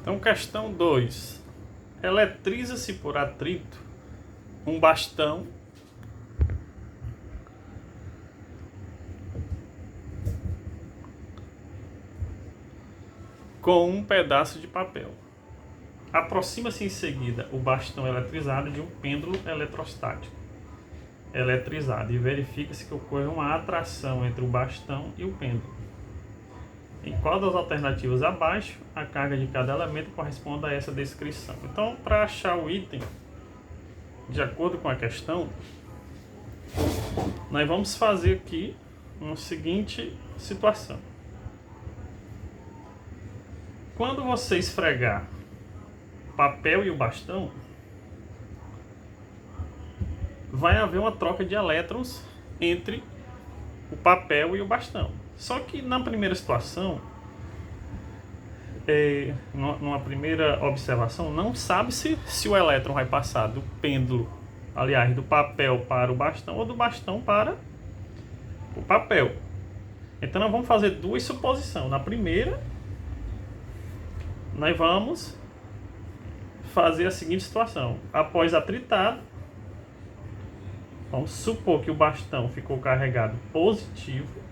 Então, questão 2. Eletriza-se por atrito um bastão com um pedaço de papel. Aproxima-se em seguida o bastão eletrizado de um pêndulo eletrostático eletrizado e verifica-se que ocorre uma atração entre o bastão e o pêndulo. Em qual das alternativas abaixo, a carga de cada elemento corresponde a essa descrição? Então, para achar o item, de acordo com a questão, nós vamos fazer aqui uma seguinte situação. Quando você esfregar o papel e o bastão, vai haver uma troca de elétrons entre o papel e o bastão. Só que na primeira situação, numa primeira observação, não sabe-se se o elétron vai passar do pêndulo, aliás, do papel para o bastão ou do bastão para o papel. Então nós vamos fazer duas suposições. Na primeira, nós vamos fazer a seguinte situação. Após atritado, vamos supor que o bastão ficou carregado positivo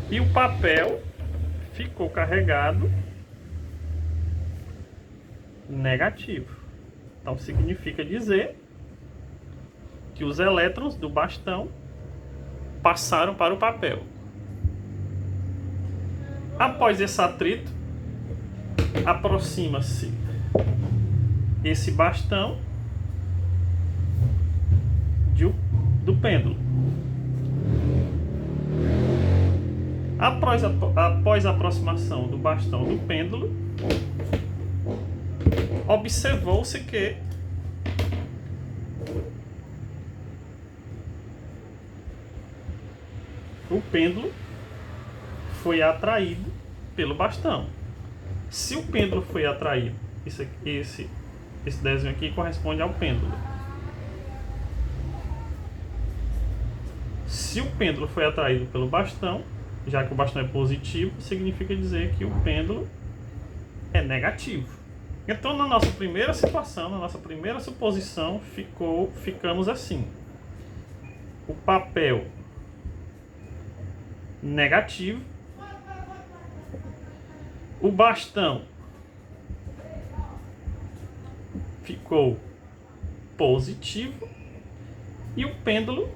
e o papel ficou carregado negativo. Então significa dizer que os elétrons do bastão passaram para o papel. Após esse atrito, aproxima-se esse bastão do pêndulo. Após a aproximação do bastão do pêndulo, observou-se que o pêndulo foi atraído pelo bastão. Se o pêndulo foi atraído, esse desenho aqui corresponde ao pêndulo. Se o pêndulo foi atraído pelo bastão, já que o bastão é positivo, significa dizer que o pêndulo é negativo. Então, na nossa primeira situação, na nossa primeira suposição, ficamos assim. O papel negativo, o bastão ficou positivo e o pêndulo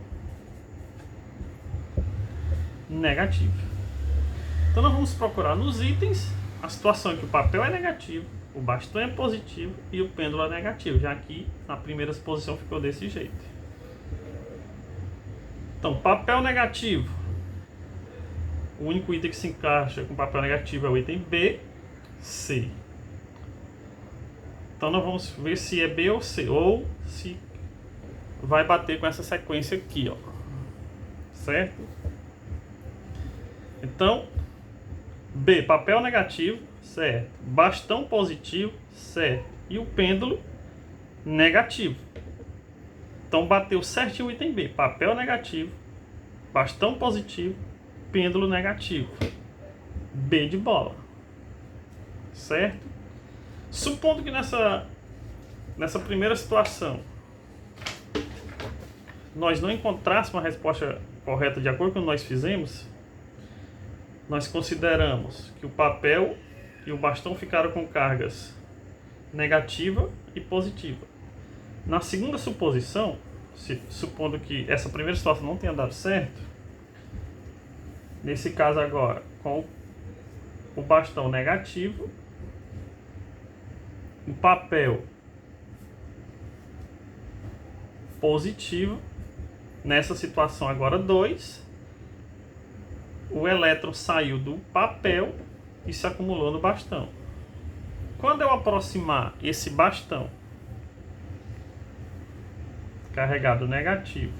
negativo. Então nós vamos procurar nos itens a situação em que o papel é negativo, o bastão é positivo e o pêndulo é negativo, já que na primeira exposição ficou desse jeito. Então, papel negativo, o único item que se encaixa com papel negativo é o item B, C. Então nós vamos ver se é B ou C, ou se vai bater com essa sequência aqui, ó. Certo? Então, B, papel negativo, certo. Bastão positivo, certo. E o pêndulo negativo. Então, bateu certinho o item B. Papel negativo, bastão positivo, pêndulo negativo. B de bola. Certo? Supondo que nessa primeira situação nós não encontrássemos uma resposta correta de acordo com o que nós fizemos, nós consideramos que o papel e o bastão ficaram com cargas negativa e positiva. Na segunda suposição, supondo que essa primeira situação não tenha dado certo, nesse caso agora, com o bastão negativo, o papel positivo, nessa situação agora 2, o elétron saiu do papel e se acumulou no bastão. Quando eu aproximar esse bastão carregado negativo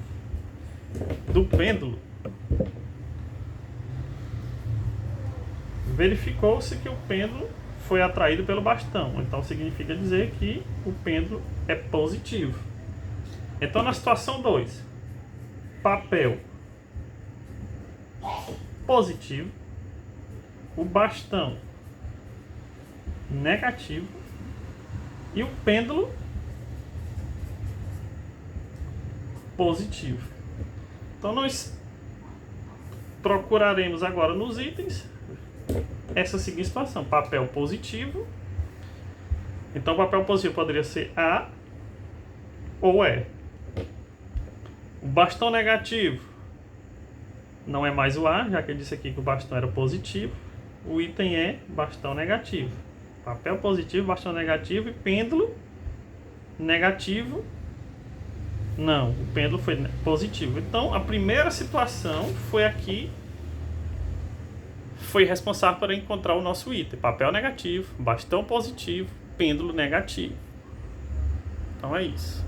do pêndulo, verificou-se que o pêndulo foi atraído pelo bastão. Então significa dizer que o pêndulo é positivo. Então na situação 2, papel positivo, o bastão negativo e o pêndulo positivo. Então nós procuraremos agora nos itens essa seguinte situação: papel positivo. Então, o papel positivo poderia ser A ou E. O bastão negativo não é mais o A, já que ele disse aqui que o bastão era positivo. O item é bastão negativo. Papel positivo, bastão negativo e pêndulo negativo. Não, o pêndulo foi positivo. Então, a primeira situação foi aqui, foi responsável por encontrar o nosso item: papel negativo, bastão positivo, pêndulo negativo. Então é isso.